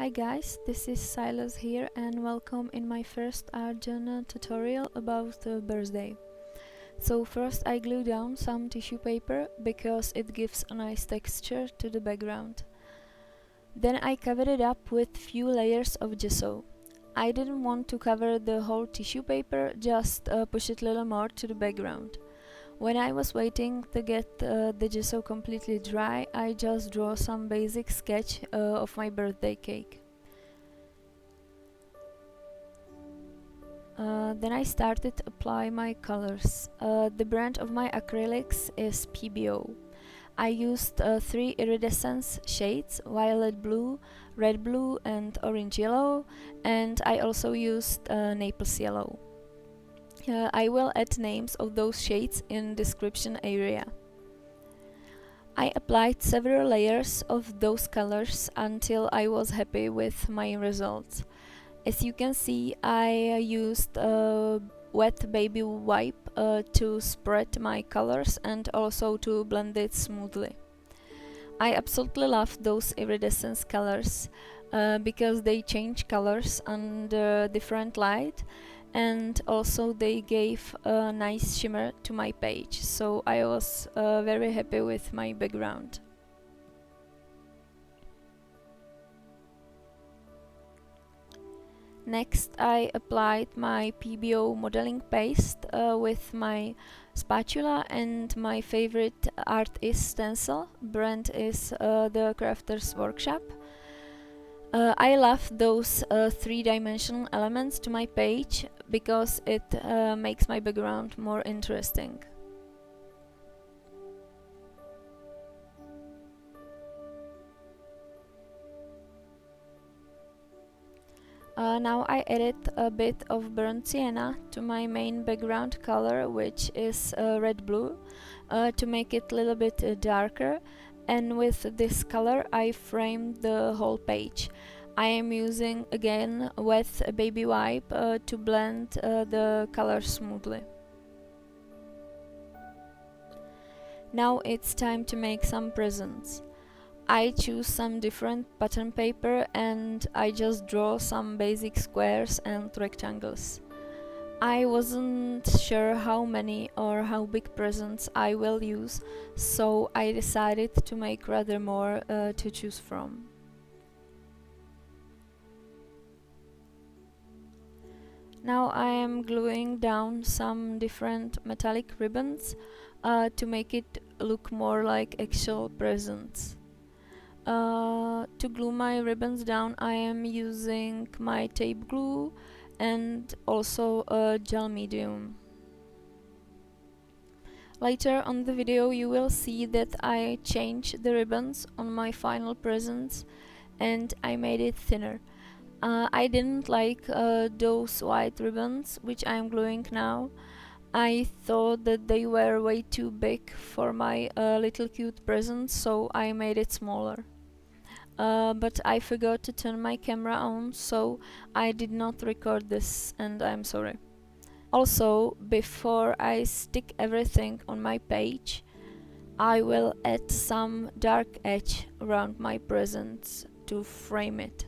Hi guys, this is Silas here and welcome in my first art journal tutorial about the birthday. So first I glue down some tissue paper because it gives a nice texture to the background. Then I covered it up with few layers of gesso. I didn't want to cover the whole tissue paper, just push it a little more to the background. When I was waiting to get the gesso completely dry, I just draw some basic sketch of my birthday cake. Then I started to apply my colors. The brand of my acrylics is Pebeo. I used 3 iridescent shades, violet blue, red blue and orange yellow, and I also used naples yellow. I will add names of those shades in description area. I applied several layers of those colors until I was happy with my results. As you can see, I used a wet baby wipe to spread my colors and also to blend it smoothly. I absolutely love those iridescent colors because they change colors under different light, and also they gave a nice shimmer to my page, so I was very happy with my background. Next I applied my Pebeo modeling paste with my spatula, and my favorite art is stencil. Brand is the Crafter's Workshop. I love those 3-dimensional elements to my page because it makes my background more interesting. Now I added a bit of burnt sienna to my main background color, which is red-blue, to make it a little bit darker, and with this color I framed the whole page. I am using again wet baby wipe to blend the color smoothly. Now it's time to make some presents. I choose some different pattern paper and I just draw some basic squares and rectangles. I wasn't sure how many or how big presents I will use, so I decided to make rather more to choose from. Now I am gluing down some different metallic ribbons to make it look more like actual presents. To glue my ribbons down, I am using my tape glue and also a gel medium. Later on the video you will see that I changed the ribbons on my final presents and I made it thinner. I didn't like those white ribbons which I am gluing now. I thought that they were way too big for my little cute presents, so I made it smaller. But I forgot to turn my camera on, so I did not record this, and I'm sorry. Also, before I stick everything on my page, I will add some dark edge around my presents to frame it.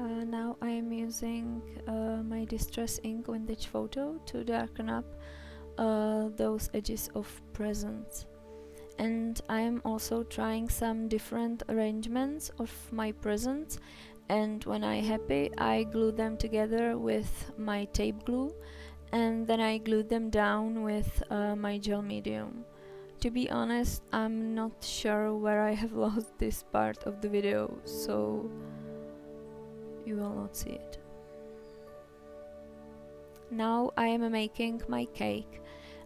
Now I am using my Distress Ink Vintage Photo to darken up those edges of presents. And I am also trying some different arrangements of my presents, and when I'm happy I glue them together with my tape glue, and then I glue them down with my gel medium. To be honest, I'm not sure where I have lost this part of the video, so you will not see it. Now I am making my cake.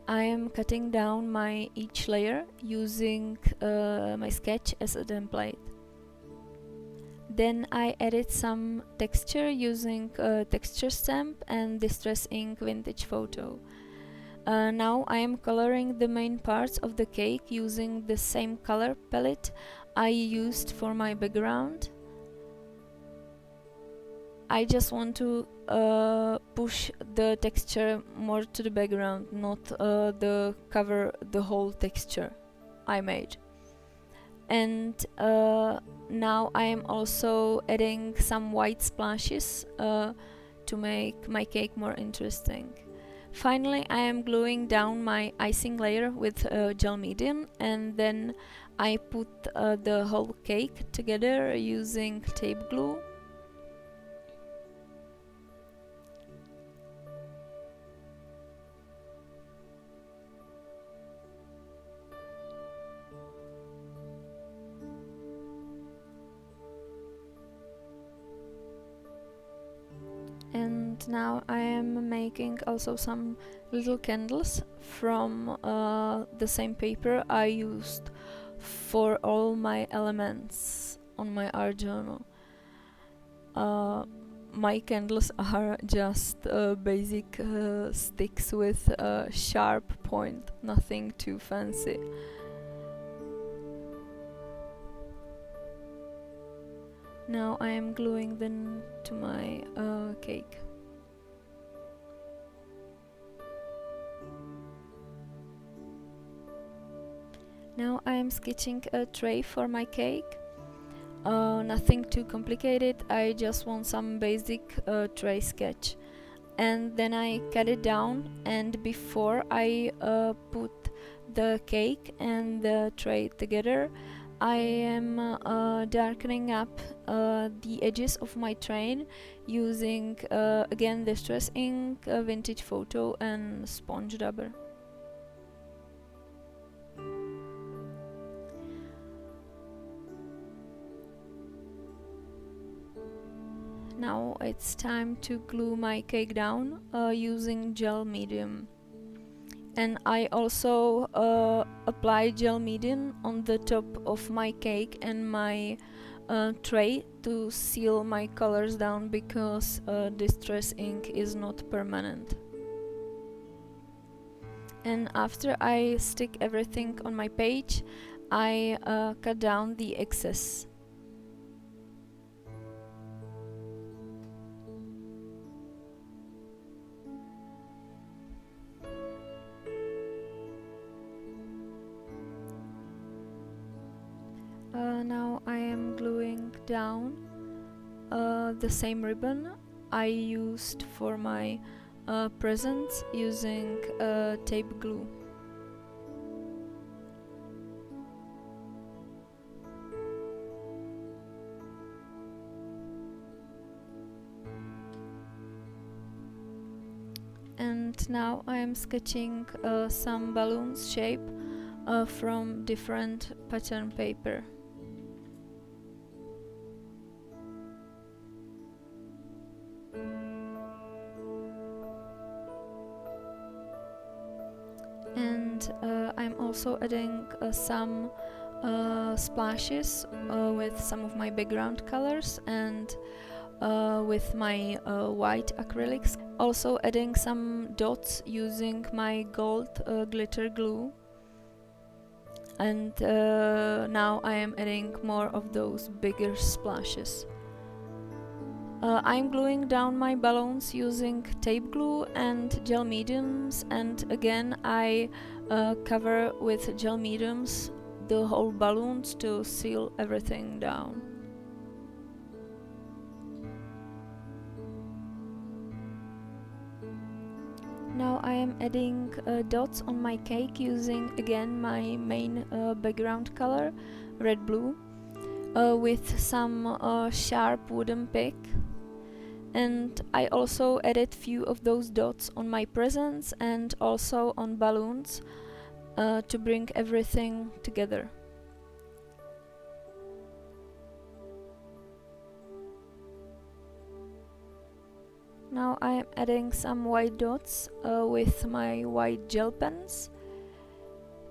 I am cutting down my each layer using my sketch as a template. Then I added some texture using a texture stamp and Distress Ink Vintage Photo. Now I am coloring the main parts of the cake using the same color palette I used for my background. I just want to push the texture more to the background, not cover the whole texture I made. And now I am also adding some white splashes to make my cake more interesting. Finally, I am gluing down my icing layer with gel medium, and then I put the whole cake together using tape glue. And now I am making also some little candles from the same paper I used for all my elements on my art journal. My candles are just basic sticks with a sharp point, nothing too fancy. Now I am gluing them to my cake. Now I am sketching a tray for my cake. Nothing too complicated, I just want some basic tray sketch. And then I cut it down, and before I put the cake and the tray together, I am darkening up the edges of my tray using again Distress Ink, Vintage Photo and sponge rubber. Now it's time to glue my cake down using gel medium. And I also apply gel medium on the top of my cake and my tray to seal my colors down, because Distress Ink is not permanent. And after I stick everything on my page, I cut down the excess. Now I am gluing down the same ribbon I used for my presents using tape glue. And now I am sketching some balloons shape from different pattern paper. And I'm also adding some splashes with some of my background colors and with my white acrylics. Also adding some dots using my gold glitter glue. And now I am adding more of those bigger splashes. I'm gluing down my balloons using tape glue and gel mediums, and again I cover with gel mediums the whole balloons to seal everything down. Now I am adding dots on my cake using again my main background color, red-blue, with some sharp wooden pick. And I also added few of those dots on my presents and also on balloons to bring everything together. Now I am adding some white dots with my white gel pens,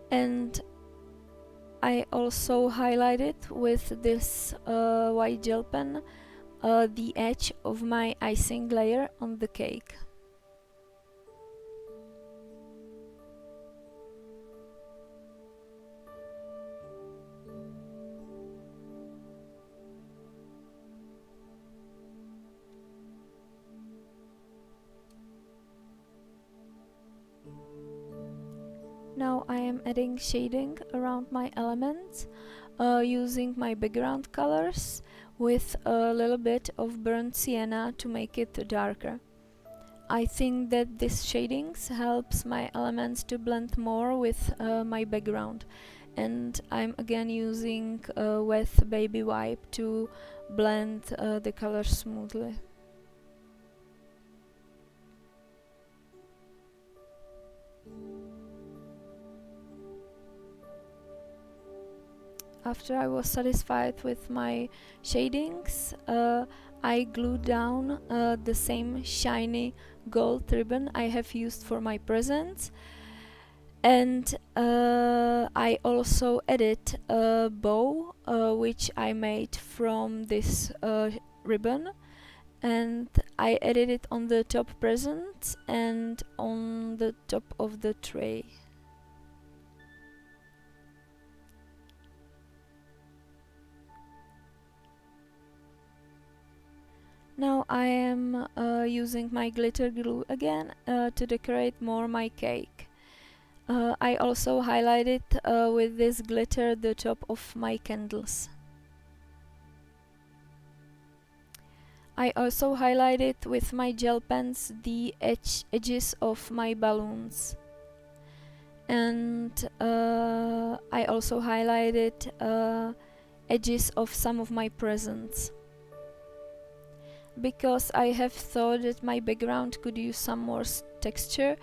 and I also highlighted with this white gel pen the edge of my icing layer on the cake. Now I am adding shading around my elements using my background colors with a little bit of burnt sienna to make it darker. I think that this shadings helps my elements to blend more with my background, and I'm again using a wet baby wipe to blend the colors smoothly. After I was satisfied with my shadings, I glued down the same shiny gold ribbon I have used for my presents, and I also added a bow which I made from this ribbon, and I added it on the top presents and on the top of the tray. Now I am using my glitter glue again to decorate more my cake. I also highlighted with this glitter the top of my candles. I also highlighted with my gel pens the edges of my balloons. And I also highlighted edges of some of my presents. Because I have thought that my background could use some more texture,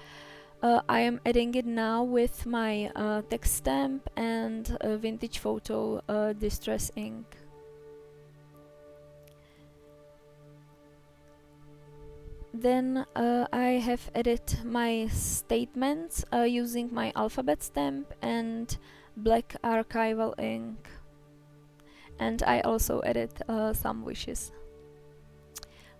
I am adding it now with my text stamp and vintage photo distress ink. Then I have added my statements using my alphabet stamp and black archival ink. And I also added some wishes.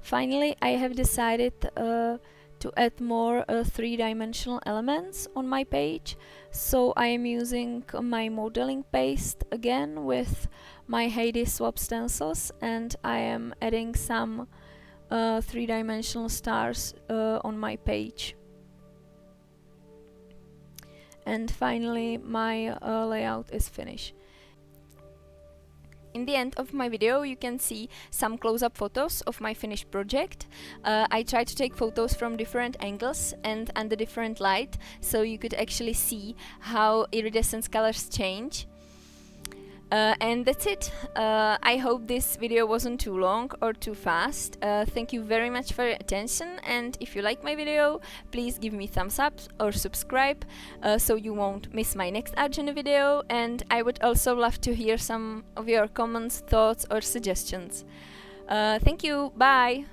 Finally, I have decided to add more three-dimensional elements on my page, so I am using my modeling paste again with my Heidi Swapp stencils, and I am adding some three-dimensional stars on my page. And finally, my layout is finished. In the end of my video you can see some close-up photos of my finished project. I tried to take photos from different angles and under different light, so you could actually see how iridescent colors change. And that's it. I hope this video wasn't too long or too fast. Thank you very much for your attention, and if you like my video, please give me thumbs up or subscribe so you won't miss my next Arjuna video, and I would also love to hear some of your comments, thoughts or suggestions. Thank you, bye!